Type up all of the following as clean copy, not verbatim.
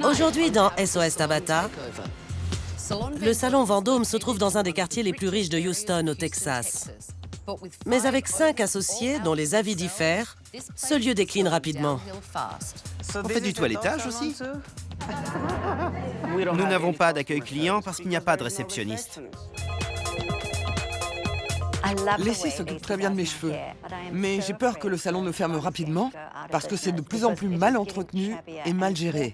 Aujourd'hui, dans SOS Tabata, le salon Vendôme se trouve dans un des quartiers les plus riches de Houston, au Texas. Mais avec 5 associés dont les avis diffèrent, ce lieu décline rapidement. On fait du toilettage aussi? Nous n'avons pas d'accueil client parce qu'il n'y a pas de réceptionniste. Leslie s'occupe très bien de mes cheveux, mais j'ai peur que le salon ne ferme rapidement parce que c'est de plus en plus mal entretenu et mal géré.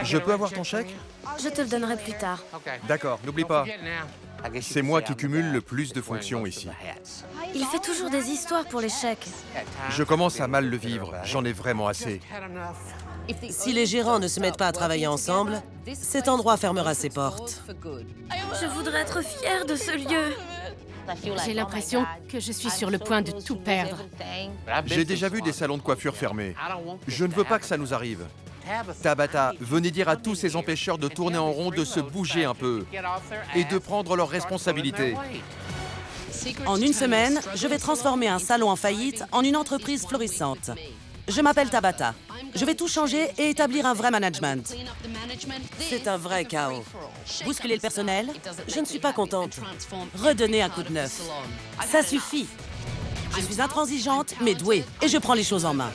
Je peux avoir ton chèque? Je te le donnerai plus tard. D'accord, n'oublie pas. C'est moi qui cumule le plus de fonctions ici. Il fait toujours des histoires pour les chèques. Je commence à mal le vivre, j'en ai vraiment assez. Si les gérants ne se mettent pas à travailler ensemble, cet endroit fermera ses portes. Je voudrais être fière de ce lieu. J'ai l'impression que je suis sur le point de tout perdre. J'ai déjà vu des salons de coiffure fermés. Je ne veux pas que ça nous arrive. Tabata, venez dire à tous ces empêcheurs de tourner en rond de se bouger un peu et de prendre leurs responsabilités. En une semaine, je vais transformer un salon en faillite en une entreprise florissante. Je m'appelle Tabata. Je vais tout changer et établir un vrai management. C'est un vrai chaos. Bousculer le personnel, Je ne suis pas contente. redonner un coup de neuf. Ça suffit. Je suis intransigeante, mais douée, et je prends les choses en main.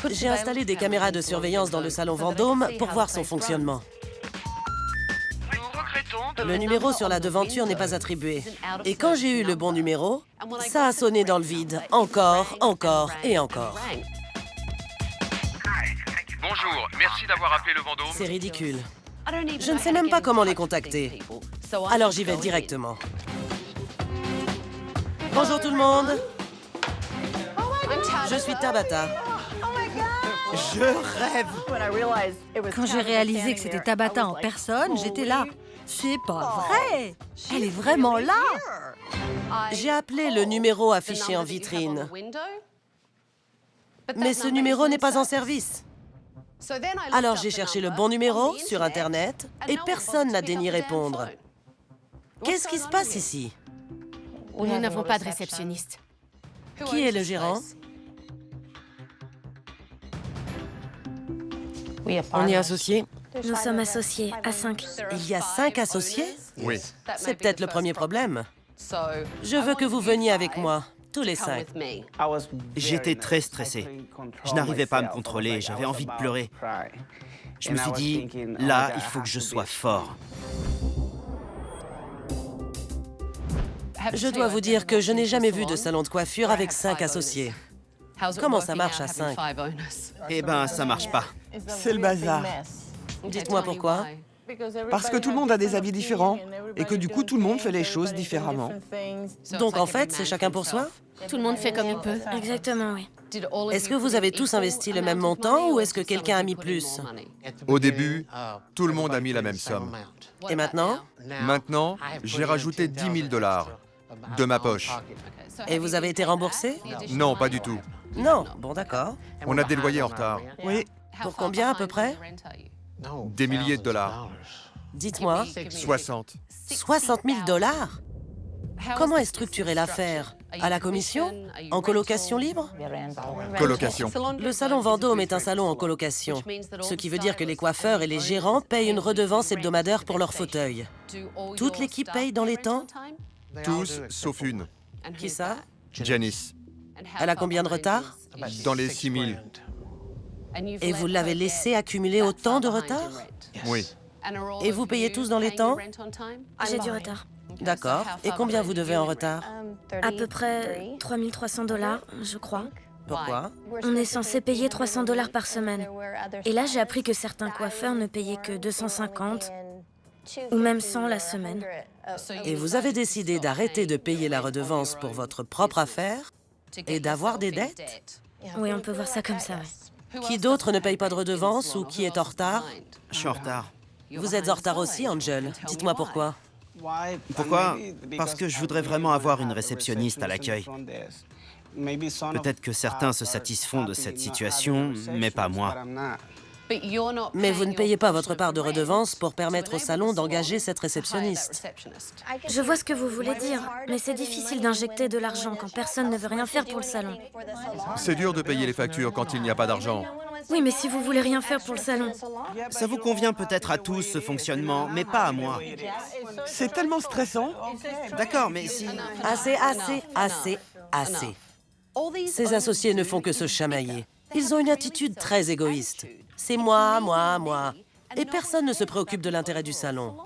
J'ai installé des caméras de surveillance dans le salon Vendôme pour voir son fonctionnement. Le numéro sur la devanture n'est pas attribué. Et quand j'ai eu le bon numéro, ça a sonné dans le vide. Encore, encore et encore. Bonjour, merci d'avoir appelé le Vendôme. C'est ridicule. Je ne sais même pas comment les contacter. Alors j'y vais directement. Bonjour tout le monde. Je suis Tabata. Je rêve! Quand j'ai réalisé que c'était Tabata en personne, j'étais là. C'est pas vrai! Elle est vraiment là! J'ai appelé le numéro affiché en vitrine. Mais ce numéro n'est pas en service. Alors j'ai cherché le bon numéro sur Internet et personne n'a daigné répondre. Qu'est-ce qui se passe ici? Nous n'avons pas de réceptionniste. Qui est le gérant? On est associés? Nous sommes associés à 5. Il y a 5 associés? Oui. C'est peut-être le premier problème. Je veux que vous veniez avec moi, tous les 5. J'étais très stressé. Je n'arrivais pas à me contrôler, j'avais envie de pleurer. Je me suis dit, là, il faut que je sois fort. Je dois vous dire que je n'ai jamais vu de salon de coiffure avec 5 associés. Comment ça marche à 5? Eh ben, ça marche pas. C'est le bazar. Dites-moi pourquoi. Parce que tout le monde a des avis différents et que du coup, tout le monde fait les choses différemment. Donc en fait, c'est chacun pour soi? Tout le monde fait comme il peut. Exactement, oui. Est-ce que vous avez tous investi le même montant ou est-ce que quelqu'un a mis plus? Au début, tout le monde a mis la même somme. Et maintenant? Maintenant, j'ai rajouté 10 000 $ de ma poche. Et vous avez été remboursé? Non, pas du tout. Non. Bon, d'accord. On a des loyers en retard. Oui, Pour combien à peu près? Des milliers de dollars. Dites-moi. 60. 60 000 $? Comment est structurée l'affaire? À la commission? En colocation libre? Colocation. Le salon Vendôme est un salon en colocation, ce qui veut dire que les coiffeurs et les gérants payent une redevance hebdomadaire pour leurs fauteuils. Toute l'équipe paye dans les temps? Tous, sauf une. Qui ça? Janice. Elle a combien de retard? Dans les 6 000. Et vous l'avez laissé accumuler autant de retard? Oui. Et vous payez tous dans les temps? J'ai du retard. D'accord. Et combien vous devez en retard? À peu près 3 300 $, je crois. Pourquoi? On est censé payer 300 $ par semaine. Et là, j'ai appris que certains coiffeurs ne payaient que 250 ou même 100 la semaine. Et vous avez décidé d'arrêter de payer la redevance pour votre propre affaire et d'avoir des dettes? Oui, on peut voir ça comme ça, oui. Qui d'autre ne paye pas de redevance ou qui est en retard? Je suis en retard. Vous êtes en retard aussi, Angel. Dites-moi pourquoi. Pourquoi? Parce que je voudrais vraiment avoir une réceptionniste à l'accueil. Peut-être que certains se satisfont de cette situation, mais pas moi. Mais vous ne payez pas votre part de redevance pour permettre au salon d'engager cette réceptionniste. Je vois ce que vous voulez dire, mais c'est difficile d'injecter de l'argent quand personne ne veut rien faire pour le salon. C'est dur de payer les factures quand il n'y a pas d'argent. Oui, mais si vous voulez rien faire pour le salon. Ça vous convient peut-être à tous, ce fonctionnement, mais pas à moi. C'est tellement stressant. D'accord, mais si... Assez. Ces associés ne font que se chamailler. Ils ont une attitude très égoïste. C'est moi. Et personne ne se préoccupe de l'intérêt du salon.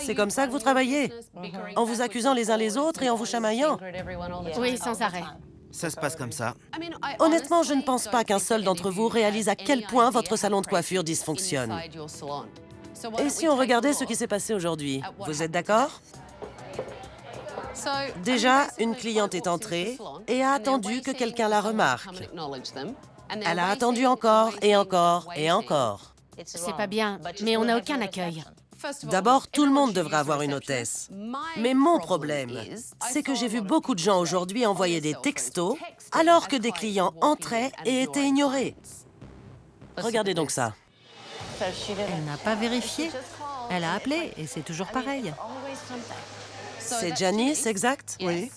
C'est comme ça que vous travaillez? En vous accusant les uns les autres et en vous chamaillant? Oui, sans arrêt. Ça se passe comme ça. Honnêtement, je ne pense pas qu'un seul d'entre vous réalise à quel point votre salon de coiffure dysfonctionne. Et si on regardait ce qui s'est passé aujourd'hui, vous êtes d'accord? Déjà, une cliente est entrée et a attendu que quelqu'un la remarque. Elle a attendu encore et encore et encore. C'est pas bien, mais on n'a aucun accueil. D'abord, tout le monde devrait avoir une hôtesse. Mais mon problème, c'est que j'ai vu beaucoup de gens aujourd'hui envoyer des textos alors que des clients entraient et étaient ignorés. Regardez donc ça. Elle n'a pas vérifié. Elle a appelé et c'est toujours pareil. C'est Janice, exact? Oui.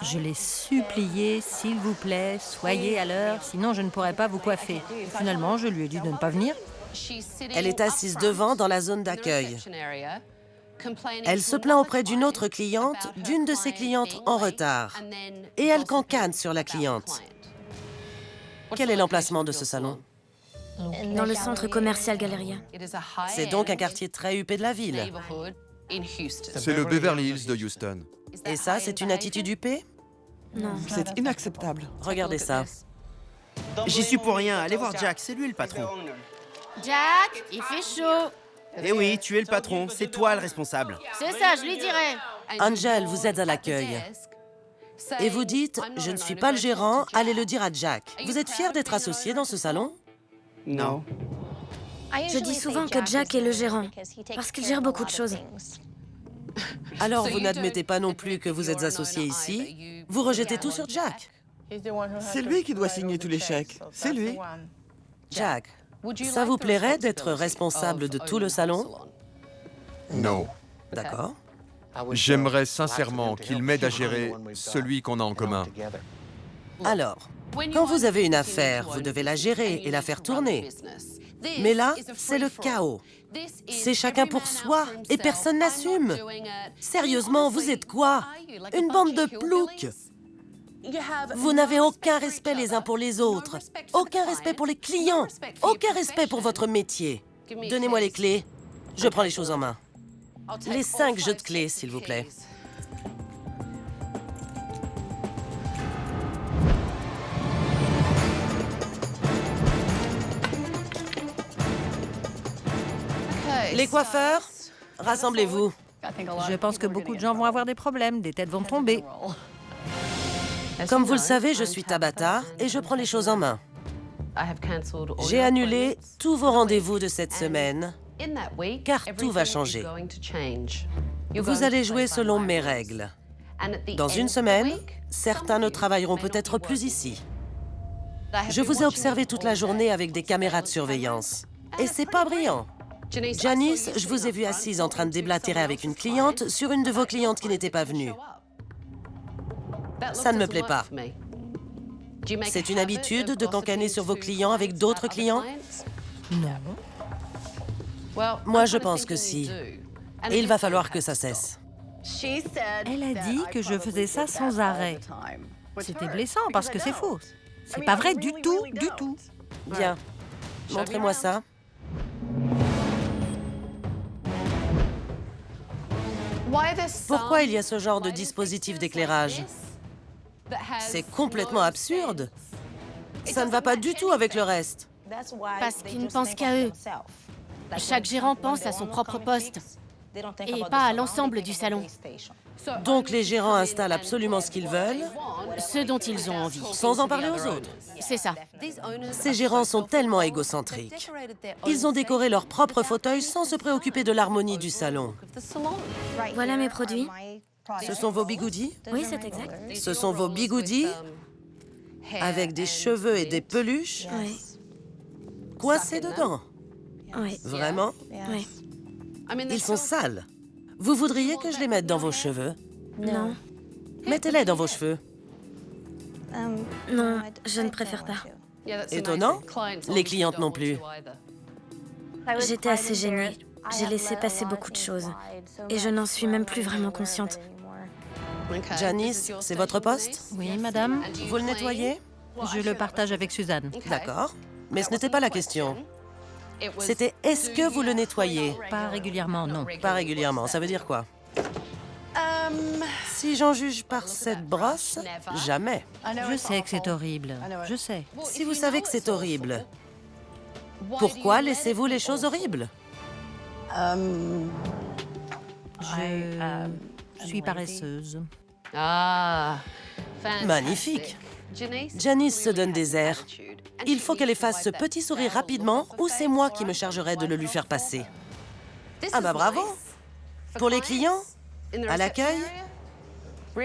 Je l'ai supplié, s'il vous plaît, soyez à l'heure, sinon je ne pourrai pas vous coiffer. Finalement, je lui ai dit de ne pas venir. Elle est assise devant dans la zone d'accueil. Elle se plaint auprès d'une autre cliente, d'une de ses clientes en retard. Et elle cancane sur la cliente. Quel est l'emplacement de ce salon? Dans le centre commercial Galleria. C'est donc un quartier très huppé de la ville. C'est le Beverly Hills de Houston. Et ça, c'est une attitude huppée? Non. C'est inacceptable. Regardez ça. J'y suis pour rien. Allez voir Jack, c'est lui le patron. Jack, il fait chaud. Eh oui, tu es le patron, c'est toi le responsable. C'est ça, je lui dirai. Angel, vous êtes à l'accueil. Et vous dites, je ne suis pas le gérant, allez le dire à Jack. Vous êtes fier d'être associé dans ce salon? Non. Je dis souvent que Jack est le gérant, parce qu'il gère beaucoup de choses. Alors vous n'admettez pas non plus que vous êtes associé ici? Vous rejetez tout sur Jack? C'est lui qui doit signer tous les chèques. C'est lui. Jack, ça vous plairait d'être responsable de tout le salon? Non. D'accord. J'aimerais sincèrement qu'il m'aide à gérer celui qu'on a en commun. Alors, quand vous avez une affaire, vous devez la gérer et la faire tourner. Mais là, c'est le chaos. C'est chacun pour soi et personne n'assume. Sérieusement, vous êtes quoi? Une bande de ploucs? Vous n'avez aucun respect les uns pour les autres, aucun respect pour les clients, aucun respect pour votre métier. Donnez-moi les clés, je prends les choses en main. Les 5 jeux de clés, s'il vous plaît. Les coiffeurs, rassemblez-vous. Je pense que beaucoup de gens vont avoir des problèmes, des têtes vont tomber. Comme vous le savez, je suis Tabata et je prends les choses en main. J'ai annulé tous vos rendez-vous de cette semaine, car tout va changer. Vous allez jouer selon mes règles. Dans une semaine, certains ne travailleront peut-être plus ici. Je vous ai observé toute la journée avec des caméras de surveillance. Et c'est pas brillant. Janice, je vous ai vu assise en train de déblatérer avec une cliente sur une de vos clientes qui n'était pas venue. Ça ne me plaît pas. C'est une habitude de cancaner sur vos clients avec d'autres clients? Non. Moi, je pense que si. Et il va falloir que ça cesse. Elle a dit que je faisais ça sans arrêt. C'était blessant parce que c'est faux. C'est pas vrai du tout, du tout. Bien. Montrez-moi ça. Pourquoi il y a ce genre de dispositif d'éclairage? C'est complètement absurde. Ça ne va pas du tout avec le reste. Parce qu'ils ne pensent qu'à eux. Chaque gérant pense à son propre poste et pas à l'ensemble du salon. Donc les gérants installent absolument ce qu'ils veulent, Ce dont ils ont envie. sans en parler aux autres. C'est ça. Ces gérants sont tellement égocentriques. Ils ont décoré leurs propres fauteuils sans se préoccuper de l'harmonie du salon. Voilà mes produits. Ce sont vos bigoudis? Oui, c'est exact. Ce sont vos bigoudis avec des cheveux et des peluches? Oui. Coincés dedans. Oui. Vraiment? Oui. Ils sont sales. Vous voudriez que je les mette dans vos cheveux? Non. Mettez-les dans vos cheveux. Non, je ne préfère pas. Étonnant. Les clientes non plus. J'étais assez gênée. J'ai laissé passer beaucoup de choses. Et je n'en suis même plus vraiment consciente. Janice, c'est votre poste? Oui, madame. Vous le nettoyez? Je le partage avec Suzanne. D'accord. Mais ce n'était pas la question. C'était est-ce que vous le nettoyez? Pas régulièrement, non. Pas régulièrement. Ça veut dire quoi? Si j'en juge par cette brosse, jamais. Je sais que c'est horrible. Je sais. Si vous savez que c'est horrible, pourquoi laissez-vous les choses horribles? Je suis paresseuse. Magnifique. Janice se donne des airs. Il faut qu'elle efface ce petit sourire rapidement ou c'est moi qui me chargerai de le lui faire passer. Ah bah bravo. Pour les clients? À l'accueil?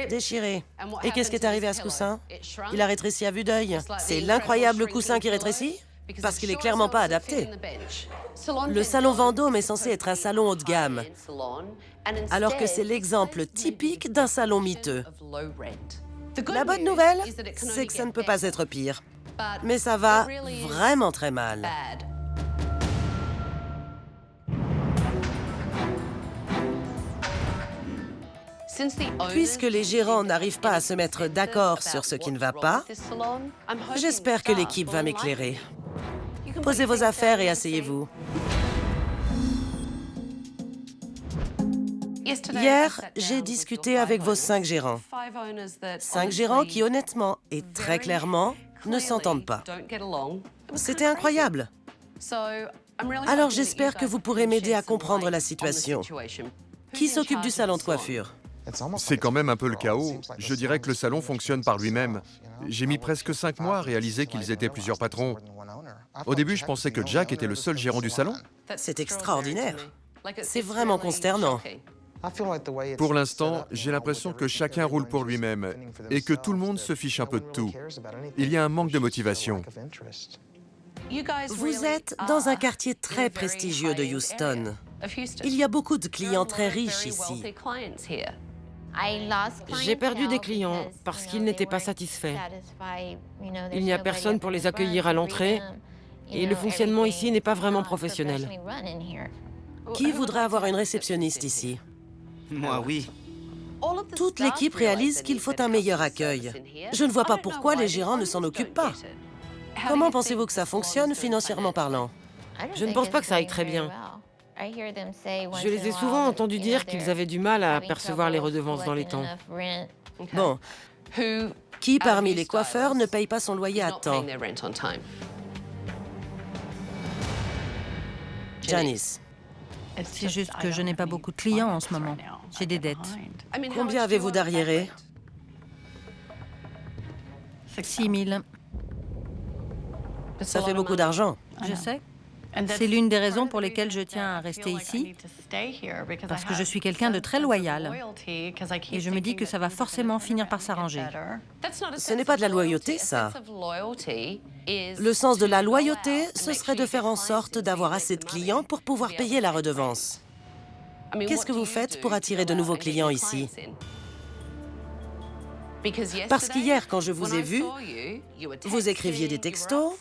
Déchiré. Et qu'est-ce qui est arrivé à ce coussin? Il a rétréci à vue d'œil. C'est l'incroyable coussin qui rétrécit? Parce qu'il est clairement pas adapté. Le salon Vendôme est censé être un salon haut de gamme, alors que c'est l'exemple typique d'un salon miteux. La bonne nouvelle, c'est que ça ne peut pas être pire. Mais ça va vraiment très mal. Puisque les gérants n'arrivent pas à se mettre d'accord sur ce qui ne va pas, j'espère que l'équipe va m'éclairer. Posez vos affaires et asseyez-vous. Hier, j'ai discuté avec vos 5 gérants. 5 gérants qui, honnêtement et très clairement, ne s'entendent pas. C'était incroyable. Alors j'espère que vous pourrez m'aider à comprendre la situation. Qui s'occupe du salon de coiffure? C'est quand même un peu le chaos. Je dirais que le salon fonctionne par lui-même. J'ai mis presque 5 mois à réaliser qu'ils étaient plusieurs patrons. Au début, je pensais que Jack était le seul gérant du salon. C'est extraordinaire. C'est vraiment consternant. Pour l'instant, j'ai l'impression que chacun roule pour lui-même et que tout le monde se fiche un peu de tout. Il y a un manque de motivation. Vous êtes dans un quartier très prestigieux de Houston. Il y a beaucoup de clients très riches ici. J'ai perdu des clients parce qu'ils n'étaient pas satisfaits. Il n'y a personne pour les accueillir à l'entrée et le fonctionnement ici n'est pas vraiment professionnel. Qui voudrait avoir une réceptionniste ici? Moi, oui. Toute l'équipe réalise qu'il faut un meilleur accueil. Je ne vois pas pourquoi les gérants ne s'en occupent pas. Comment pensez-vous que ça fonctionne financièrement parlant? Je ne pense pas que ça aille très bien. Je les ai souvent entendus dire qu'ils avaient du mal à percevoir les redevances dans les temps. Bon. Qui parmi les coiffeurs ne paye pas son loyer à temps? Janice. C'est juste que je n'ai pas beaucoup de clients en ce moment. J'ai des dettes. Combien avez-vous d'arriérés? 6 000. Ça fait beaucoup d'argent. Je sais. C'est l'une des raisons pour lesquelles je tiens à rester ici, parce que je suis quelqu'un de très loyal. Et je me dis que ça va forcément finir par s'arranger. Ce n'est pas de la loyauté, ça. Le sens de la loyauté, ce serait de faire en sorte d'avoir assez de clients pour pouvoir payer la redevance. Qu'est-ce que vous faites pour attirer de nouveaux clients ici? Parce qu'hier, quand je vous ai vu, vous écriviez des textos,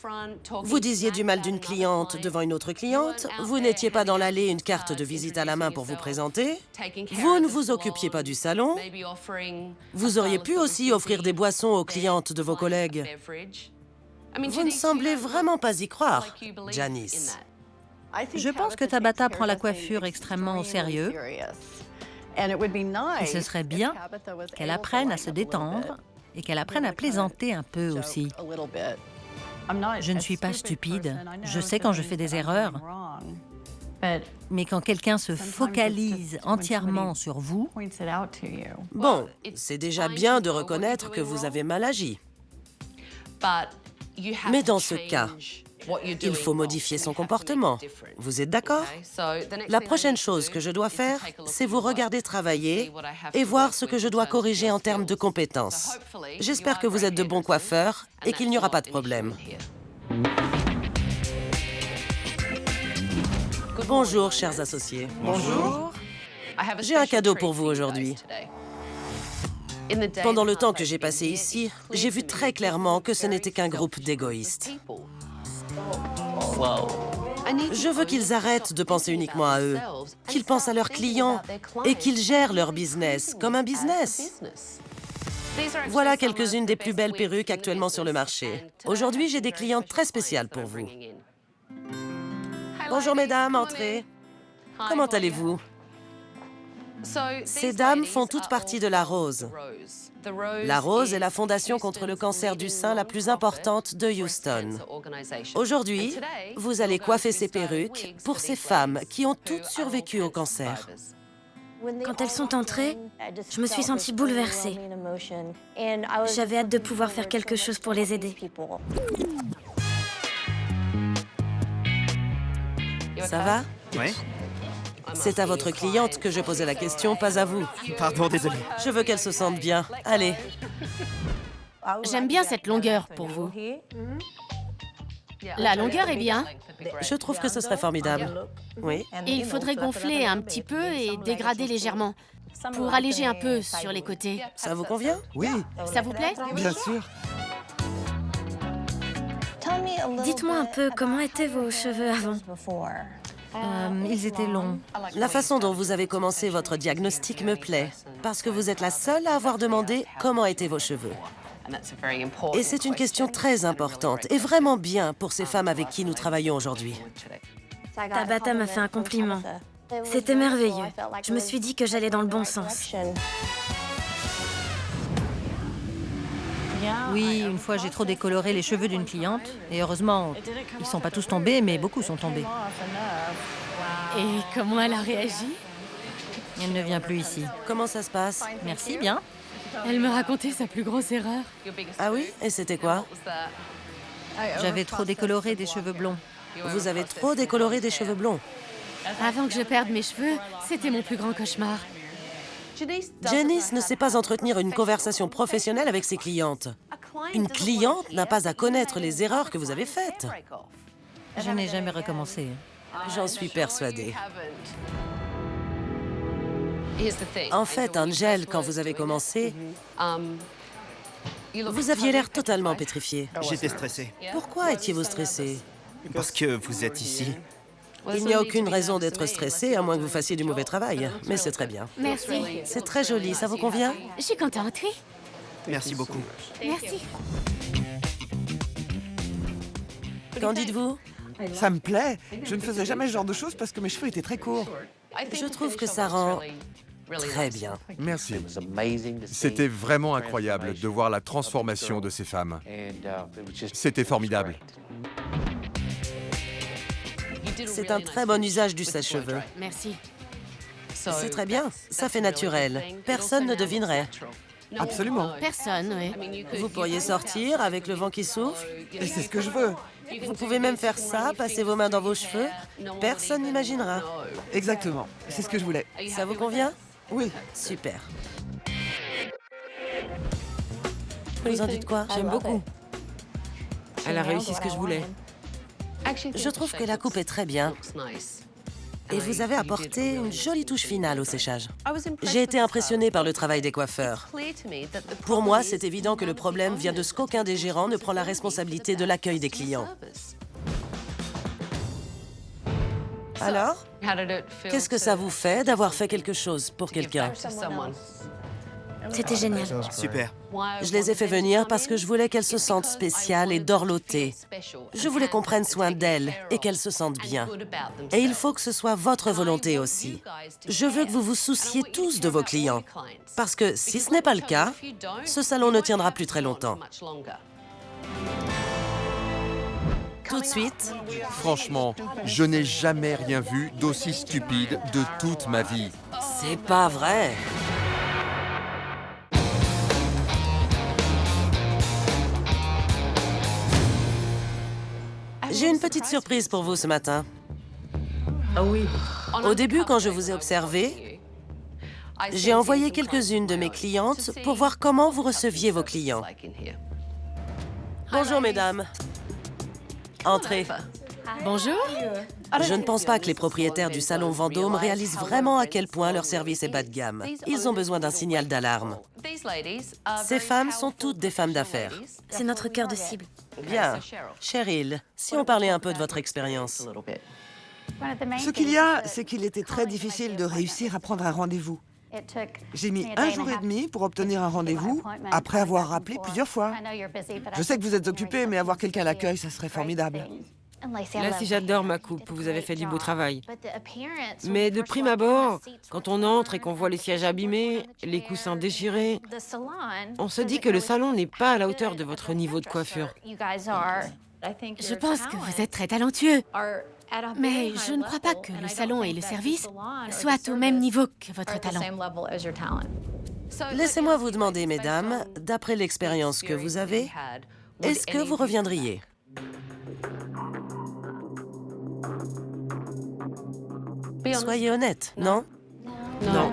vous disiez du mal d'une cliente devant une autre cliente, vous n'étiez pas dans l'allée une carte de visite à la main pour vous présenter, vous ne vous occupiez pas du salon, vous auriez pu aussi offrir des boissons aux clientes de vos collègues. Vous ne semblez vraiment pas y croire, Janice. Je pense que Tabata prend la coiffure extrêmement au sérieux. Et ce serait bien qu'elle apprenne à se détendre et qu'elle apprenne à plaisanter un peu aussi. Je ne suis pas stupide. Je sais quand je fais des erreurs. Mais quand quelqu'un se focalise entièrement sur vous... Bon, c'est déjà bien de reconnaître que vous avez mal agi. Mais dans ce cas, il faut modifier son comportement. Vous êtes d'accord? La prochaine chose que je dois faire, c'est vous regarder travailler et voir ce que je dois corriger en termes de compétences. J'espère que vous êtes de bons coiffeurs et qu'il n'y aura pas de problème. Bonjour, chers associés. Bonjour. J'ai un cadeau pour vous aujourd'hui. Pendant le temps que j'ai passé ici, j'ai vu très clairement que ce n'était qu'un groupe d'égoïstes. Je veux qu'ils arrêtent de penser uniquement à eux, qu'ils pensent à leurs clients et qu'ils gèrent leur business comme un business. Voilà quelques-unes des plus belles perruques actuellement sur le marché. Aujourd'hui, j'ai des clientes très spéciales pour vous. Bonjour mesdames, entrez. Comment allez-vous? Ces dames font toutes partie de la Rose. La Rose est la fondation contre le cancer du sein la plus importante de Houston. Aujourd'hui, vous allez coiffer ces perruques pour ces femmes qui ont toutes survécu au cancer. Quand elles sont entrées, je me suis sentie bouleversée. J'avais hâte de pouvoir faire quelque chose pour les aider. Ça va? Ouais. C'est à votre cliente que je posais la question, pas à vous. Pardon, désolé. Je veux qu'elle se sente bien. Allez. J'aime bien cette longueur pour vous. La longueur est bien. Je trouve que ce serait formidable. Oui. Et il faudrait gonfler un petit peu et dégrader légèrement pour alléger un peu sur les côtés. Ça vous convient? Oui, Ça vous plaît? bien sûr. Dites-moi un peu comment étaient vos cheveux avant. Ils étaient longs. La façon dont vous avez commencé votre diagnostic me plaît, parce que vous êtes la seule à avoir demandé comment étaient vos cheveux. Et c'est une question très importante et vraiment bien pour ces femmes avec qui nous travaillons aujourd'hui. Tabata m'a fait un compliment. C'était merveilleux. Je me suis dit que j'allais dans le bon sens. Oui, une fois j'ai trop décoloré les cheveux d'une cliente. Et heureusement, ils sont pas tous tombés, mais beaucoup sont tombés. Et comment elle a réagi? Elle ne vient plus ici. Comment ça se passe? Merci bien. Elle me racontait sa plus grosse erreur. Ah oui? Et c'était quoi? J'avais trop décoloré des cheveux blonds. Vous avez trop décoloré des cheveux blonds. Avant que je perde mes cheveux, c'était mon plus grand cauchemar. Janice ne sait pas entretenir une conversation professionnelle avec ses clientes. Une cliente n'a pas à connaître les erreurs que vous avez faites. Je n'ai jamais recommencé. J'en suis persuadée. En fait, Angel, quand vous avez commencé, vous aviez l'air totalement pétrifié. J'étais stressé. Pourquoi étiez-vous stressé? Parce que vous êtes ici. Il n'y a aucune raison d'être stressé, à moins que vous fassiez du mauvais travail. Mais c'est très bien. Merci. C'est très joli, ça vous convient? Je suis contente, oui. Merci beaucoup. Merci. Qu'en dites-vous? Ça me plaît. Je ne faisais jamais ce genre de choses parce que mes cheveux étaient très courts. Je trouve que ça rend très bien. Merci. C'était vraiment incroyable de voir la transformation de ces femmes. C'était formidable. C'est un très bon usage du sèche-cheveux. Merci. C'est très bien, ça fait naturel. Personne ne devinerait. Absolument. Personne, oui. Vous pourriez sortir avec le vent qui souffle. Et c'est ce que je veux. Vous pouvez même faire ça, passer vos mains dans vos cheveux. Personne n'imaginera. Exactement. C'est ce que je voulais. Ça vous convient? Oui. Super. Vous en dites quoi? J'aime beaucoup. Elle a réussi ce que je voulais. Je trouve que la coupe est très bien. Et vous avez apporté une jolie touche finale au séchage. J'ai été impressionnée par le travail des coiffeurs. Pour moi, c'est évident que le problème vient de ce qu'aucun des gérants ne prend la responsabilité de l'accueil des clients. Alors, qu'est-ce que ça vous fait d'avoir fait quelque chose pour quelqu'un? C'était génial. Super. Je les ai fait venir parce que je voulais qu'elles se sentent spéciales et dorlotées. Je voulais qu'on prenne soin d'elles et qu'elles se sentent bien. Et il faut que ce soit votre volonté aussi. Je veux que vous vous souciez tous de vos clients. Parce que si ce n'est pas le cas, ce salon ne tiendra plus très longtemps. Tout de suite, Franchement, je n'ai jamais rien vu d'aussi stupide de toute ma vie. c'est pas vrai. J'ai une petite surprise pour vous ce matin. Ah oui. Au début, quand je vous ai observé, j'ai envoyé quelques-unes de mes clientes pour voir comment vous receviez vos clients. Bonjour, mesdames. Entrez. Bonjour. Je ne pense pas que les propriétaires du salon Vendôme réalisent vraiment à quel point leur service est bas de gamme. Ils ont besoin d'un signal d'alarme. Ces femmes sont toutes des femmes d'affaires. C'est notre cœur de cible. Bien. Cheryl, si on parlait un peu de votre expérience. Ce qu'il y a, c'est qu'il était très difficile de réussir à prendre un rendez-vous. J'ai mis 1 jour et demi pour obtenir un rendez-vous, après avoir rappelé plusieurs fois. Je sais que vous êtes occupé, mais avoir quelqu'un à l'accueil, ça serait formidable. Là, si j'adore ma coupe, vous avez fait du beau travail. Mais de prime abord, quand on entre et qu'on voit les sièges abîmés, les coussins déchirés, on se dit que le salon n'est pas à la hauteur de votre niveau de coiffure. Je pense que vous êtes très talentueux. Mais je ne crois pas que le salon et le service soient au même niveau que votre talent. Laissez-moi vous demander, mesdames, d'après l'expérience que vous avez, est-ce que vous reviendriez? Soyez honnête, non? Non.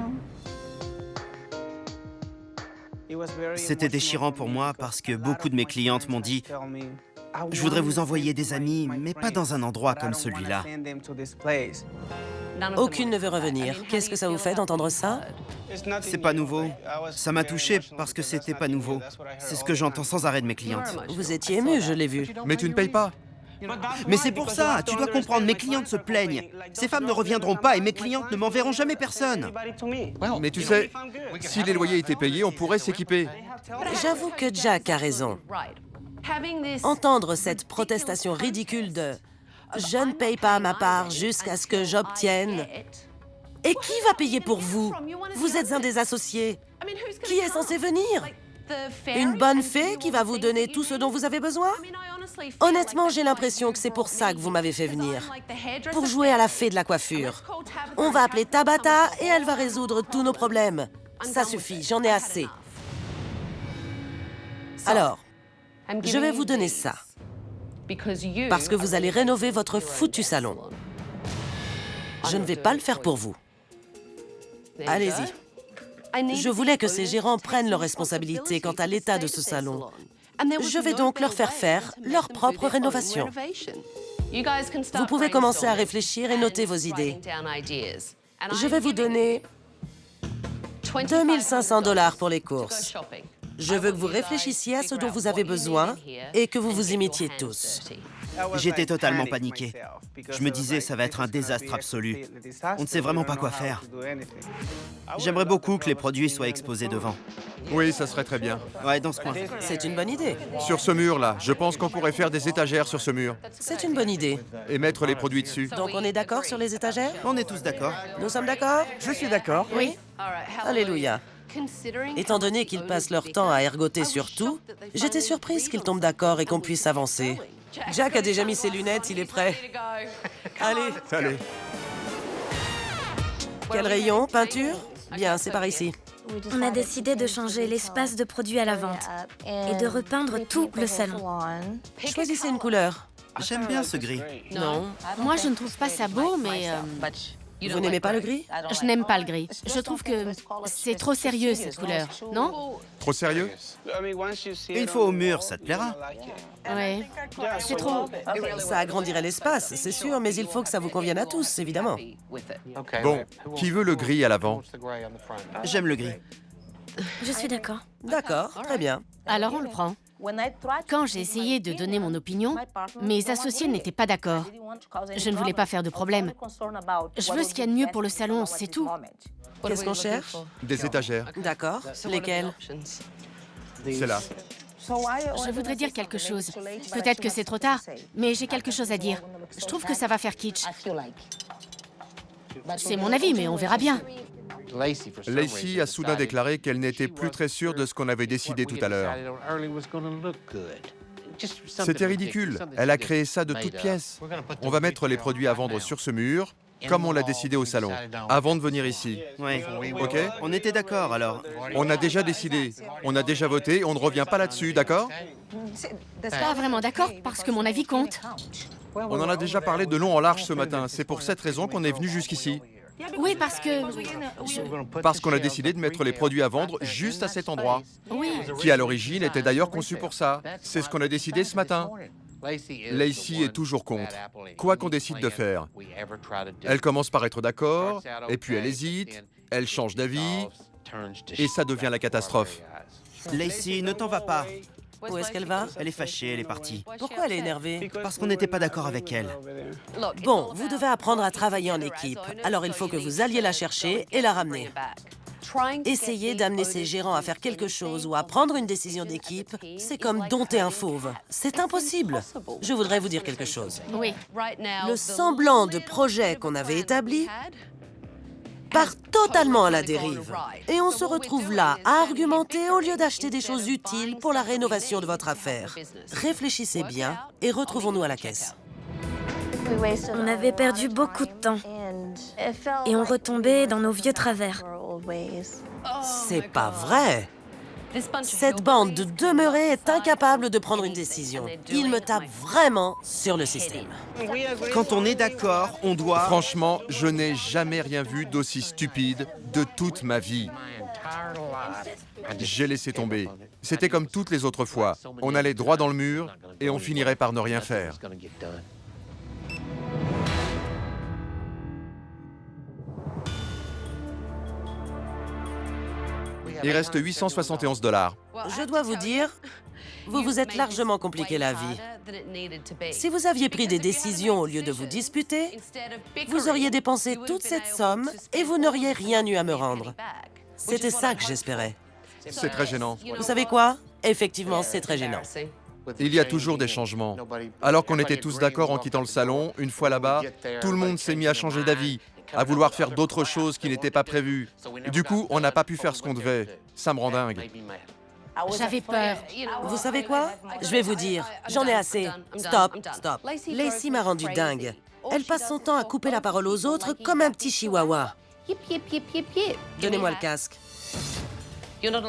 C'était déchirant pour moi parce que beaucoup de mes clientes m'ont dit « Je voudrais vous envoyer des amis, mais pas dans un endroit comme celui-là. » Aucune ne veut revenir. Qu'est-ce que ça vous fait d'entendre ça? C'est pas nouveau. Ça m'a touché parce que c'était pas nouveau. C'est ce que j'entends sans arrêt de mes clientes. Vous étiez ému, je l'ai vu. Mais tu ne payes pas. Mais c'est pour ça, tu dois comprendre, mes clientes se plaignent. Ces femmes ne reviendront pas et mes clientes ne m'enverront jamais personne. Mais tu sais, si les loyers étaient payés, on pourrait s'équiper. J'avoue que Jack a raison. Entendre cette protestation ridicule de « Je ne paye pas ma part jusqu'à ce que j'obtienne » Et qui va payer pour vous? Vous êtes un des associés. Qui est censé venir? Une bonne fée qui va vous donner tout ce dont vous avez besoin? Honnêtement, j'ai l'impression que c'est pour ça que vous m'avez fait venir. Pour jouer à la fée de la coiffure. On va appeler Tabata et elle va résoudre tous nos problèmes. Ça suffit, j'en ai assez. Alors, je vais vous donner ça. Parce que vous allez rénover votre foutu salon. Je ne vais pas le faire pour vous. Allez-y. Je voulais que ces gérants prennent leurs responsabilités quant à l'état de ce salon. Je vais donc leur faire leur propre rénovation. Vous pouvez commencer à réfléchir et noter vos idées. Je vais vous donner 2 500 $ pour les courses. Je veux que vous réfléchissiez à ce dont vous avez besoin et que vous vous imitiez tous. J'étais totalement paniqué. Je me disais, ça va être un désastre absolu. On ne sait vraiment pas quoi faire. J'aimerais beaucoup que les produits soient exposés devant. Oui, ça serait très bien. Ouais, dans ce coin. C'est une bonne idée. Sur ce mur-là, je pense qu'on pourrait faire des étagères sur ce mur. C'est une bonne idée. Et mettre les produits dessus. Donc on est d'accord sur les étagères? On est tous d'accord. Nous sommes d'accord? Je suis d'accord. Oui. Alléluia. Étant donné qu'ils passent leur temps à ergoter sur tout, j'étais surprise qu'ils tombent d'accord et qu'on puisse avancer. Jack a déjà mis ses lunettes, il est prêt. Allez. Allez. Quel rayon? Peinture? Bien, c'est par ici. On a décidé de changer l'espace de produits à la vente et de repeindre tout le salon. Choisissez une couleur. J'aime bien ce gris. Non. Moi, je ne trouve pas ça beau, mais Vous n'aimez pas le gris? je n'aime pas le gris. Je trouve que c'est trop sérieux, cette couleur, non? Trop sérieux? Une fois au mur, ça te plaira. Oui. C'est trop... Ça agrandirait l'espace, c'est sûr, mais il faut que ça vous convienne à tous, évidemment. Bon, qui veut le gris à l'avant? J'aime le gris. Je suis d'accord. D'accord, très bien. Alors on le prend. Quand j'ai essayé de donner mon opinion, mes associés n'étaient pas d'accord. Je ne voulais pas faire de problème. Je veux ce qu'il y a de mieux pour le salon, c'est tout. Qu'est-ce qu'on cherche? Des étagères. D'accord. Lesquelles? C'est là. Je voudrais dire quelque chose. Peut-être que c'est trop tard, mais j'ai quelque chose à dire. Je trouve que ça va faire kitsch. C'est mon avis, mais on verra bien. Lacey a soudain déclaré qu'elle n'était plus très sûre de ce qu'on avait décidé tout à l'heure. C'était ridicule. Elle a créé ça de toutes pièces. On va mettre les produits à vendre sur ce mur, comme on l'a décidé au salon, avant de venir ici. Ouais. OK? On était d'accord, alors. On a déjà décidé. On a déjà voté, on ne revient pas là-dessus, d'accord? Pas vraiment d'accord, parce que mon avis compte. On en a déjà parlé de long en large ce matin. C'est pour cette raison qu'on est venu jusqu'ici. Oui, parce que... Parce qu'on a décidé de mettre les produits à vendre juste à cet endroit. Oui. Qui, à l'origine, était d'ailleurs conçu pour ça. C'est ce qu'on a décidé ce matin. Lacey est toujours contre, quoi qu'on décide de faire. Elle commence par être d'accord, et puis elle hésite, elle change d'avis, et ça devient la catastrophe. Lacey, ne t'en va pas. Où est-ce qu'elle va? Elle est fâchée, elle est partie. Pourquoi elle est énervée? Parce qu'on n'était pas d'accord avec elle. Bon, vous devez apprendre à travailler en équipe. Alors il faut que vous alliez la chercher et la ramener. Essayer d'amener ses gérants à faire quelque chose ou à prendre une décision d'équipe, c'est comme dompter un fauve. C'est impossible. Je voudrais vous dire quelque chose. Oui. Le semblant de projet qu'on avait établi part totalement à la dérive. Et on se retrouve là à argumenter au lieu d'acheter des choses utiles pour la rénovation de votre affaire. Réfléchissez bien et retrouvons-nous à la caisse. On avait perdu beaucoup de temps. Et on retombait dans nos vieux travers. C'est pas vrai! Cette bande de demeurés est incapable de prendre une décision. Ils me tapent vraiment sur le système. Quand on est d'accord, on doit... Franchement, je n'ai jamais rien vu d'aussi stupide de toute ma vie. J'ai laissé tomber. C'était comme toutes les autres fois. On allait droit dans le mur et on finirait par ne rien faire. Il reste 871 $. Je dois vous dire, vous vous êtes largement compliqué la vie. Si vous aviez pris des décisions au lieu de vous disputer, vous auriez dépensé toute cette somme et vous n'auriez rien eu à me rendre. C'était ça que j'espérais. C'est très gênant. Vous savez quoi? Effectivement, c'est très gênant. Il y a toujours des changements. Alors qu'on était tous d'accord en quittant le salon, une fois là-bas, tout le monde s'est mis à changer d'avis, à vouloir faire d'autres choses qui n'étaient pas prévues. Du coup, on n'a pas pu faire ce qu'on devait. Ça me rend dingue. J'avais peur. Vous savez quoi? Je vais vous dire, j'en ai assez. Stop, stop. Lacey m'a rendu dingue. Elle passe son temps à couper la parole aux autres comme un petit chihuahua. Donnez-moi le casque.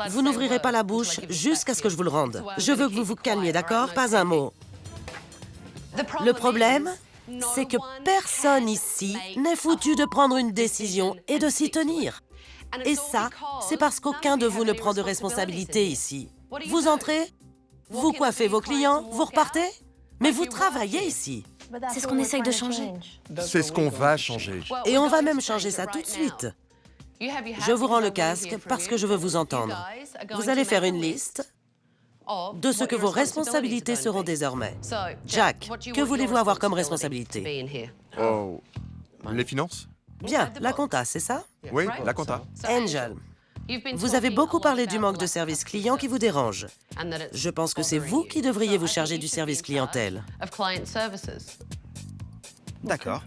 Vous n'ouvrirez pas la bouche jusqu'à ce que je vous le rende. Je veux que vous vous calmiez, d'accord? Pas un mot. Le problème, c'est que personne ici n'est foutu de prendre une décision et de s'y tenir. Et ça, c'est parce qu'aucun de vous ne prend de responsabilité ici. Vous entrez, vous coiffez vos clients, vous repartez, mais vous travaillez ici. C'est ce qu'on essaye de changer. C'est ce qu'on va changer. Et on va même changer ça tout de suite. Je vous rends le casque parce que je veux vous entendre. Vous allez faire une liste de ce que vos responsabilités seront désormais. Jack, que voulez-vous avoir comme responsabilité? Oh. Les finances? Bien, la compta, c'est ça? Oui, la compta. Angel, vous avez beaucoup parlé du manque de service client qui vous dérange. Je pense que c'est vous qui devriez vous charger du service clientèle. D'accord.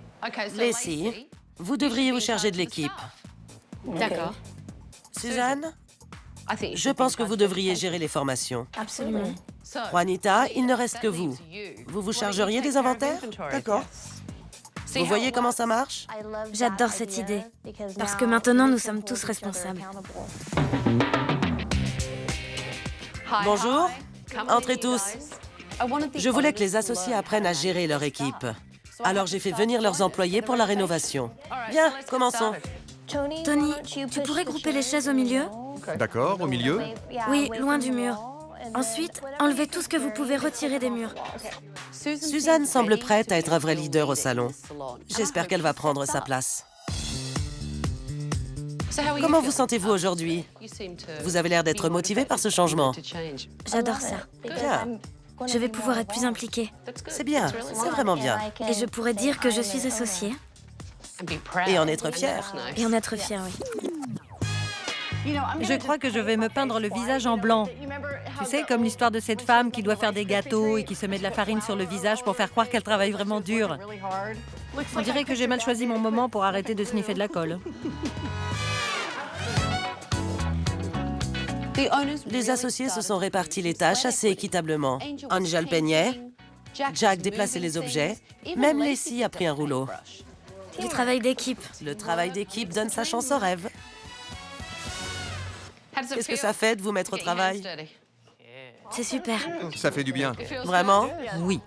Lacey, vous devriez vous charger de l'équipe. D'accord. Suzanne, je pense que vous devriez gérer les formations. Absolument. Juanita, il ne reste que vous. Vous vous chargeriez des inventaires? D'accord. Vous voyez comment ça marche? J'adore cette idée, parce que maintenant nous sommes tous responsables. Bonjour, entrez tous. Je voulais que les associés apprennent à gérer leur équipe. Alors j'ai fait venir leurs employés pour la rénovation. Bien, commençons. Tony, tu pourrais grouper les chaises au milieu? D'accord, au milieu? Oui, loin du mur. Ensuite, enlevez tout ce que vous pouvez retirer des murs. Suzanne semble prête à être un vrai leader au salon. J'espère qu'elle va prendre sa place. Comment vous sentez-vous aujourd'hui? Vous avez l'air d'être motivé par ce changement. J'adore ça. Bien, Je vais pouvoir être plus impliquée. c'est bien, c'est vraiment bien. Et je pourrais dire que je suis associée. Et en être fier. Et en être fière, oui. Je crois que je vais me peindre le visage en blanc. Tu sais, comme l'histoire de cette femme qui doit faire des gâteaux et qui se met de la farine sur le visage pour faire croire qu'elle travaille vraiment dur. On dirait que j'ai mal choisi mon moment pour arrêter de sniffer de la colle. Les associés se sont répartis les tâches assez équitablement. Angel peignait, Jack déplaçait les objets, même Lacey a pris un rouleau. Du travail d'équipe. Le travail d'équipe donne sa chance au rêve. Qu'est-ce que ça fait de vous mettre au travail? C'est super. Ça fait du bien. Vraiment? Oui.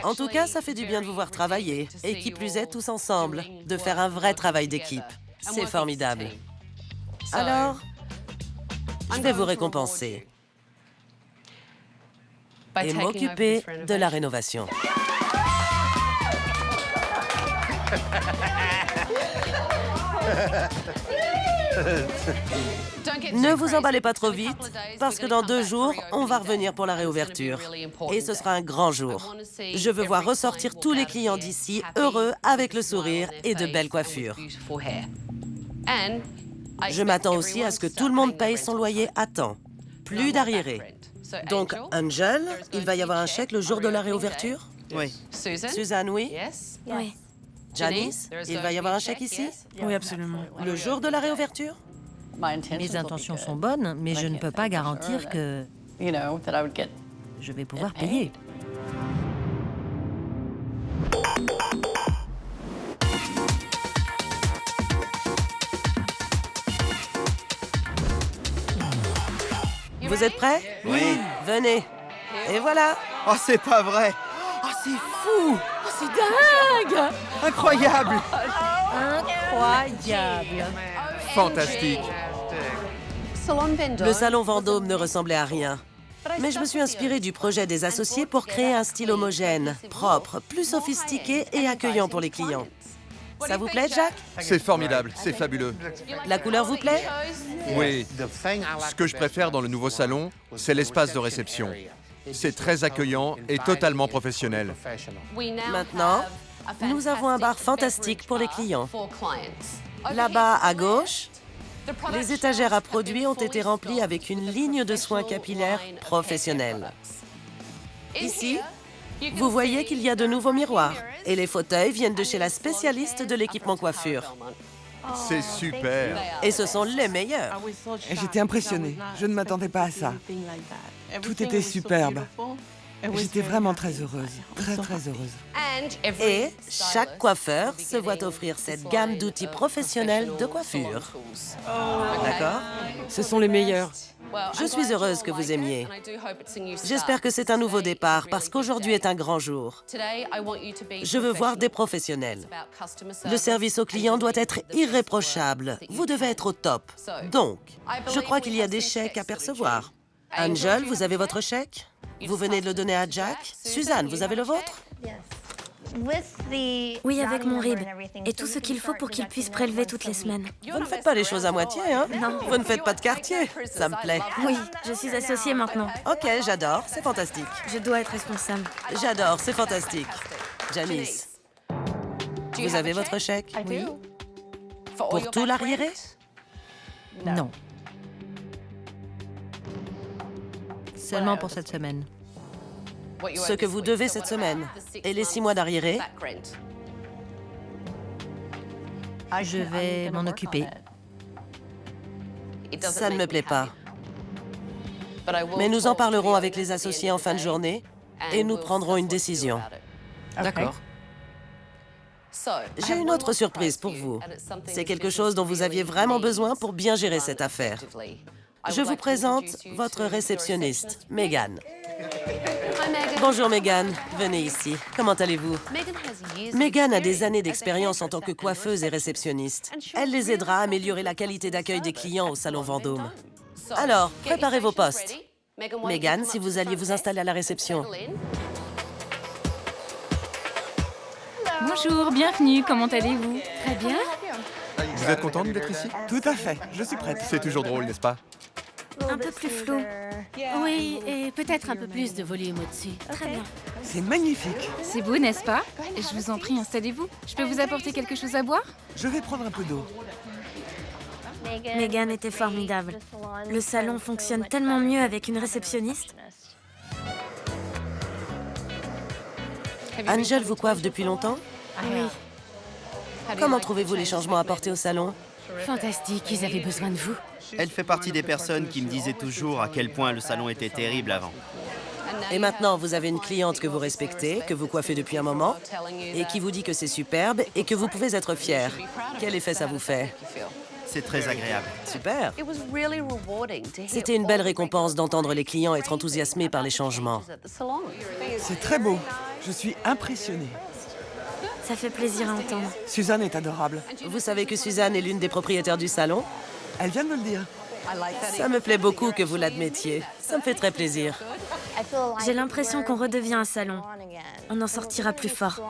En tout cas, ça fait du bien de vous voir travailler. Et qui plus est, tous ensemble, de faire un vrai travail d'équipe. C'est formidable. Alors, je vais vous récompenser. et m'occuper de la rénovation. Ne vous emballez pas trop vite, parce que dans 2 jours, on va revenir pour la réouverture. Et ce sera un grand jour. Je veux voir ressortir tous les clients d'ici heureux, avec le sourire et de belles coiffures. Je m'attends aussi à ce que tout le monde paye son loyer à temps. Plus d'arriérés. Donc, Angel, il va y avoir un chèque le jour de la réouverture? Oui. Suzanne, oui? Oui. Janice, il va y avoir un chèque ici? Oui, absolument. Le jour de la réouverture? Mes intentions sont bonnes, mais je ne peux pas garantir que je vais pouvoir payer. Vous êtes prêts? Oui. Venez. Et voilà. Oh, c'est pas vrai! Oh, c'est fou! C'est dingue! Incroyable! Incroyable! Fantastique. Le salon Vendôme ne ressemblait à rien. Mais je me suis inspirée du projet des associés pour créer un style homogène, propre, plus sophistiqué et accueillant pour les clients. Ça vous plaît, Jack? C'est formidable, c'est fabuleux. La couleur vous plaît? Oui. Ce que je préfère dans le nouveau salon, c'est l'espace de réception. C'est très accueillant et totalement professionnel. Maintenant, nous avons un bar fantastique pour les clients. Là-bas, à gauche, les étagères à produits ont été remplies avec une ligne de soins capillaires professionnelle. Ici, vous voyez qu'il y a de nouveaux miroirs et les fauteuils viennent de chez la spécialiste de l'équipement coiffure. C'est super. Et ce sont les meilleurs. J'étais impressionnée. Je ne m'attendais pas à ça. Tout était superbe. J'étais vraiment très heureuse. Très, très heureuse. Et chaque coiffeur se voit offrir cette gamme d'outils professionnels de coiffure. D'accord? Ce sont les meilleurs. Je suis heureuse que vous aimiez. J'espère que c'est un nouveau départ parce qu'aujourd'hui est un grand jour. Je veux voir des professionnels. Le service au client doit être irréprochable. Vous devez être au top. Donc, je crois qu'il y a des chèques à percevoir. Angel, vous avez votre chèque? Vous venez de le donner à Jack? Suzanne, vous avez le vôtre? Oui, avec mon RIB. Et tout ce qu'il faut pour qu'il puisse prélever toutes les semaines. Vous ne faites pas les choses à moitié, hein? Non. Vous ne faites pas de quartier. Ça me plaît. Oui, je suis associée maintenant. OK, j'adore. C'est fantastique. Je dois être responsable. J'adore. C'est fantastique. Janice, vous avez votre chèque? Oui. Pour tout l'arriéré? Non. Seulement pour cette semaine. Ce que vous devez cette semaine. Et les 6 mois d'arriéré? Je vais m'en occuper. Ça ne me plaît pas. Mais nous en parlerons avec les associés en fin de journée et nous prendrons une décision. D'accord. J'ai une autre surprise pour vous. C'est quelque chose dont vous aviez vraiment besoin pour bien gérer cette affaire. Je vous présente votre réceptionniste, Megan. Bonjour Megan, venez ici. Comment allez-vous? Megan a des années d'expérience en tant que coiffeuse et réceptionniste. Elle les aidera à améliorer la qualité d'accueil des clients au Salon Vendôme. Alors, préparez vos postes. Megan, si vous alliez vous installer à la réception. Bonjour, bienvenue, comment allez-vous? Très bien. Vous êtes contente d'être ici? Tout à fait. Je suis prête. C'est toujours drôle, n'est-ce pas? Un peu plus flou. Oui, et peut-être un peu plus de volume au-dessus. Très bien. C'est magnifique. C'est beau, n'est-ce pas? Je vous en prie, installez-vous. Je peux vous apporter quelque chose à boire? Je vais prendre un peu d'eau. Megan était formidable. Le salon fonctionne tellement mieux avec une réceptionniste. Angel vous coiffe depuis longtemps? Oui. Comment trouvez-vous les changements apportés au salon? Fantastique, ils avaient besoin de vous. Elle fait partie des personnes qui me disaient toujours à quel point le salon était terrible avant. Et maintenant, vous avez une cliente que vous respectez, que vous coiffez depuis un moment, et qui vous dit que c'est superbe et que vous pouvez être fier. Quel effet ça vous fait? C'est très agréable. Super. C'était une belle récompense d'entendre les clients être enthousiasmés par les changements. C'est très beau. Je suis impressionnée. Ça fait plaisir à entendre. Suzanne est adorable. Vous savez que Suzanne est l'une des propriétaires du salon? Elle vient de me le dire. Ça me plaît beaucoup que vous l'admettiez. Ça me fait très plaisir. J'ai l'impression qu'on redevient un salon. On en sortira plus fort.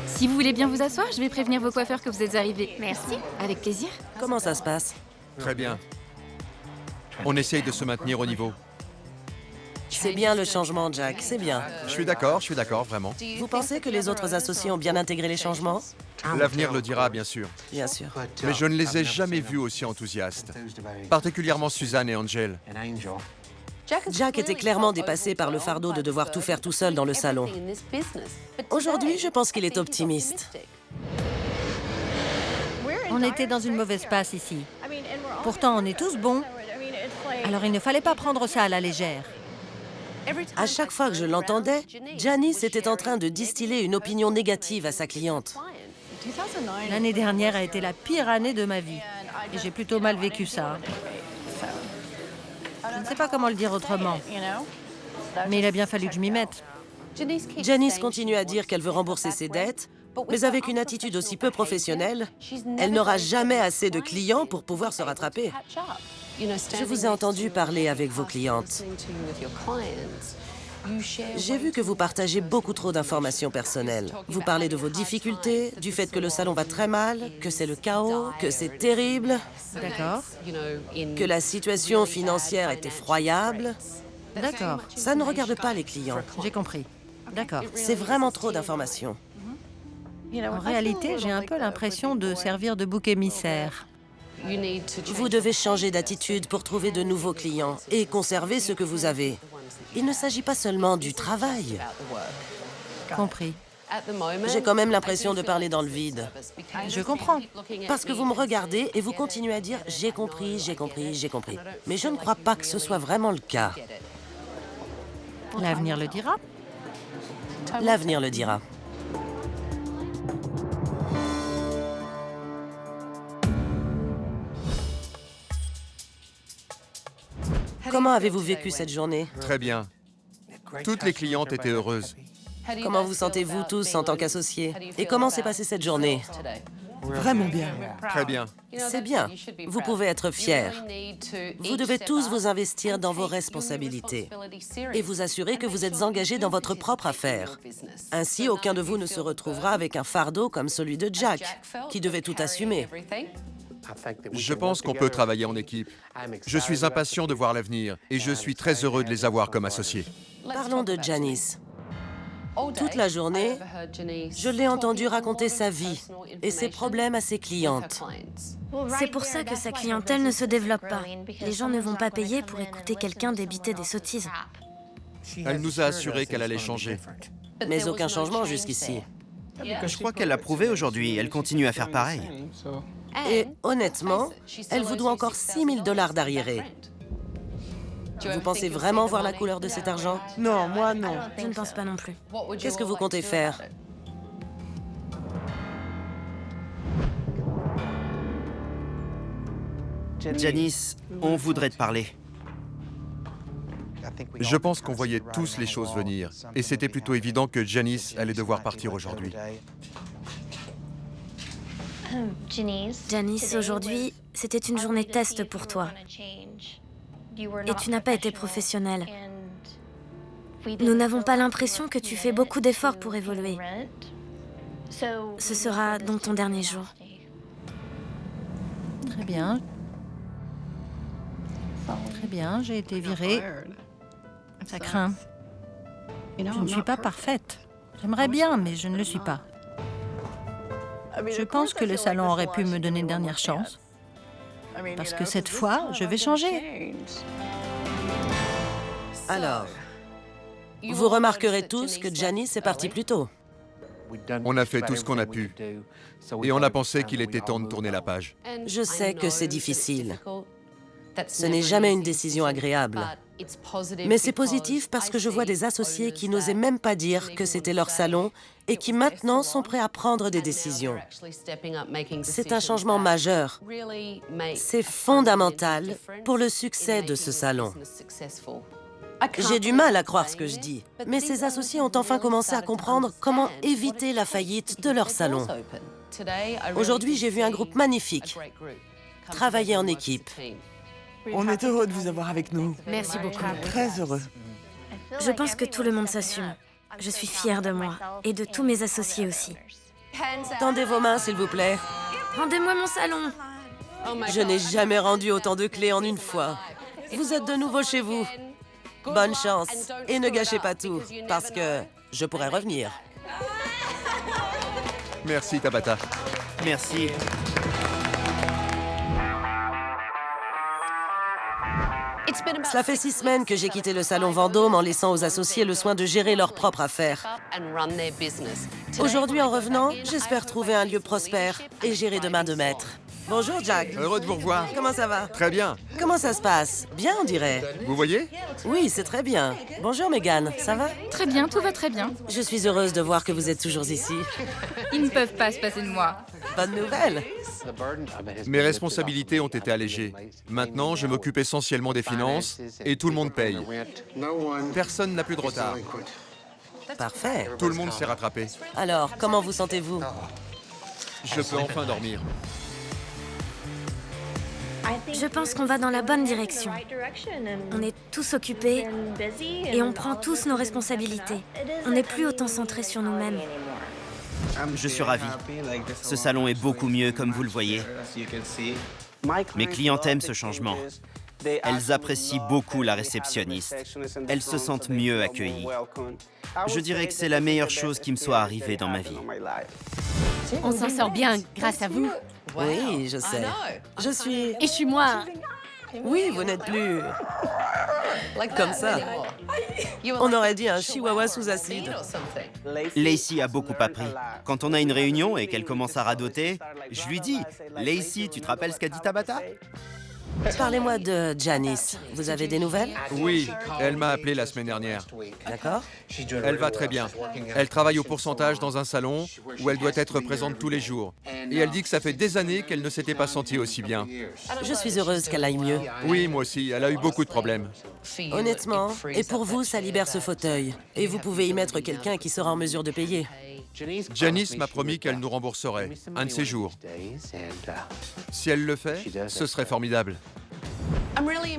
Si vous voulez bien vous asseoir, je vais prévenir vos coiffeurs que vous êtes arrivés. Merci. Avec plaisir. Comment ça se passe? Très bien. On essaye de se maintenir au niveau. C'est bien le changement, Jack, c'est bien. Je suis d'accord, vraiment. Vous pensez que les autres associés ont bien intégré les changements? L'avenir le dira, bien sûr. Bien sûr. Mais je ne les ai jamais vus aussi enthousiastes. Particulièrement Suzanne et Angel. Jack était clairement dépassé par le fardeau de devoir tout faire tout seul dans le salon. Aujourd'hui, je pense qu'il est optimiste. On était dans une mauvaise passe ici. Pourtant, on est tous bons. Alors il ne fallait pas prendre ça à la légère. À chaque fois que je l'entendais, Janice était en train de distiller une opinion négative à sa cliente. L'année dernière a été la pire année de ma vie. Et j'ai plutôt mal vécu ça. Je ne sais pas comment le dire autrement. Mais il a bien fallu que je m'y mette. Janice continue à dire qu'elle veut rembourser ses dettes, mais avec une attitude aussi peu professionnelle, elle n'aura jamais assez de clients pour pouvoir se rattraper. Je vous ai entendu parler avec vos clientes. J'ai vu que vous partagez beaucoup trop d'informations personnelles. Vous parlez de vos difficultés, du fait que le salon va très mal, que c'est le chaos, que c'est terrible. D'accord. Que la situation financière est effroyable. D'accord. Ça ne regarde pas les clients. J'ai compris. D'accord. C'est vraiment trop d'informations. En réalité, j'ai un peu l'impression de servir de bouc émissaire. Vous devez changer d'attitude pour trouver de nouveaux clients et conserver ce que vous avez. Il ne s'agit pas seulement du travail. Compris. J'ai quand même l'impression de parler dans le vide. Je comprends. Parce que vous me regardez et vous continuez à dire « j'ai compris, j'ai compris, j'ai compris ». Mais je ne crois pas que ce soit vraiment le cas. L'avenir le dira. L'avenir le dira. Comment avez-vous vécu cette journée? Très bien. Toutes les clientes étaient heureuses. Comment vous sentez-vous tous en tant qu'associés? Et comment s'est passée cette journée? Vraiment bien. Très bien. C'est bien. Vous pouvez être fiers. Vous devez tous vous investir dans vos responsabilités et vous assurer que vous êtes engagés dans votre propre affaire. Ainsi, aucun de vous ne se retrouvera avec un fardeau comme celui de Jack, qui devait tout assumer. Je pense qu'on peut travailler en équipe. Je suis impatient de voir l'avenir et je suis très heureux de les avoir comme associés. Parlons de Janice. Toute la journée, je l'ai entendu raconter sa vie et ses problèmes à ses clientes. C'est pour ça que sa clientèle ne se développe pas. Les gens ne vont pas payer pour écouter quelqu'un débiter des sottises. Elle nous a assuré qu'elle allait changer. Mais aucun changement jusqu'ici. Je crois qu'elle l'a prouvé aujourd'hui. Elle continue à faire pareil. Et honnêtement, elle vous doit encore 6 000 $ d'arriérés. Vous pensez vraiment voir la couleur de cet argent? Non, moi non. Je ne pense pas non plus. Qu'est-ce que vous comptez faire? Janice, on voudrait te parler. Je pense qu'on voyait tous les choses venir et c'était plutôt évident que Janice allait devoir partir aujourd'hui. Janice, aujourd'hui, c'était une journée test pour toi. Et tu n'as pas été professionnelle. Nous n'avons pas l'impression que tu fais beaucoup d'efforts pour évoluer. Ce sera donc ton dernier jour. Très bien. Très bien, j'ai été virée. Ça craint. Je ne suis pas parfaite. J'aimerais bien, mais je ne le suis pas. Je pense que le salon aurait pu me donner une dernière chance. Parce que cette fois, je vais changer. Alors, vous remarquerez tous que Janice est partie plus tôt. On a fait tout ce qu'on a pu et on a pensé qu'il était temps de tourner la page. Je sais que c'est difficile. Ce n'est jamais une décision agréable. Mais c'est positif parce que je vois des associés qui n'osaient même pas dire que c'était leur salon et qui maintenant sont prêts à prendre des décisions. C'est un changement majeur. C'est fondamental pour le succès de ce salon. J'ai du mal à croire ce que je dis, mais ces associés ont enfin commencé à comprendre comment éviter la faillite de leur salon. Aujourd'hui, j'ai vu un groupe magnifique. Travailler en équipe. On est heureux de vous avoir avec nous. Merci beaucoup. Très heureux. Je pense que tout le monde s'assume. Je suis fière de moi et de tous mes associés aussi. Tendez vos mains, s'il vous plaît. Rendez-moi mon salon. Je n'ai jamais rendu autant de clés en une fois. Vous êtes de nouveau chez vous. Bonne chance. Et ne gâchez pas tout, parce que je pourrais revenir. Merci, Tabata. Merci. Cela fait 6 semaines que j'ai quitté le salon Vendôme en laissant aux associés le soin de gérer leurs propres affaires. Aujourd'hui, en revenant, j'espère trouver un lieu prospère et gérer de main de maître. Bonjour, Jack. Heureux de vous revoir. Comment ça va? Très bien. Comment ça se passe? Bien, on dirait. Vous voyez? Oui, c'est très bien. Bonjour, Megan. Ça va? Très bien, tout va très bien. Je suis heureuse de voir que vous êtes toujours ici. Ils ne peuvent pas se passer de moi. Bonne nouvelle. Mes responsabilités ont été allégées. Maintenant, je m'occupe essentiellement des finances et tout le monde paye. Personne n'a plus de retard. Parfait. Tout le monde s'est rattrapé. Alors, comment vous sentez-vous? Je peux enfin dormir. Je pense qu'on va dans la bonne direction. On est tous occupés et on prend tous nos responsabilités. On n'est plus autant centrés sur nous-mêmes. Je suis ravi. Ce salon est beaucoup mieux, comme vous le voyez. Mes clients aiment ce changement. Elles apprécient beaucoup la réceptionniste. Elles se sentent mieux accueillies. Je dirais que c'est la meilleure chose qui me soit arrivée dans ma vie. On s'en sort bien grâce à vous. Oui, je sais. Je suis... Et je suis moi. Oui, vous n'êtes plus... comme ça. On aurait dit un chihuahua sous acide. Lacey a beaucoup appris. Quand on a une réunion et qu'elle commence à radoter, je lui dis « Lacey, tu te rappelles ce qu'a dit Tabata ?» Parlez-moi de Janice. Vous avez des nouvelles? Oui, elle m'a appelé la semaine dernière. D'accord. Elle va très bien. Elle travaille au pourcentage dans un salon où elle doit être présente tous les jours. Et elle dit que ça fait des années qu'elle ne s'était pas sentie aussi bien. Je suis heureuse qu'elle aille mieux. Oui, moi aussi. Elle a eu beaucoup de problèmes. Honnêtement, et pour vous, ça libère ce fauteuil. Et vous pouvez y mettre quelqu'un qui sera en mesure de payer. Janice m'a promis qu'elle nous rembourserait un de ces jours. Si elle le fait, ce serait formidable.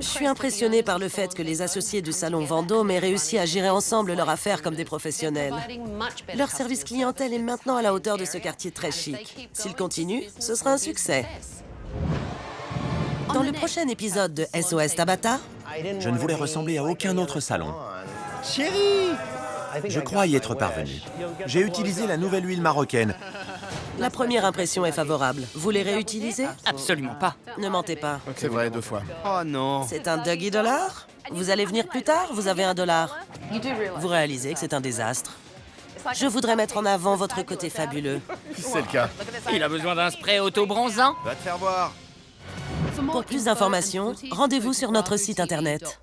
Je suis impressionnée par le fait que les associés du salon Vendôme aient réussi à gérer ensemble leur affaire comme des professionnels. Leur service clientèle est maintenant à la hauteur de ce quartier très chic. S'ils continuent, ce sera un succès. Dans le prochain épisode de SOS Tabata... Je ne voulais ressembler à aucun autre salon. Chérie! Je crois y être parvenu. J'ai utilisé la nouvelle huile marocaine. La première impression est favorable. Vous les réutilisez? Absolument pas. Ne mentez pas. C'est vrai, 2 fois. Oh non! C'est un Dougie dollar? Vous allez venir plus tard? Vous avez $1. Vous réalisez que c'est un désastre. Je voudrais mettre en avant votre côté fabuleux. C'est le cas. Il a besoin d'un spray auto-bronzant. Va te faire voir! Pour plus d'informations, rendez-vous sur notre site internet.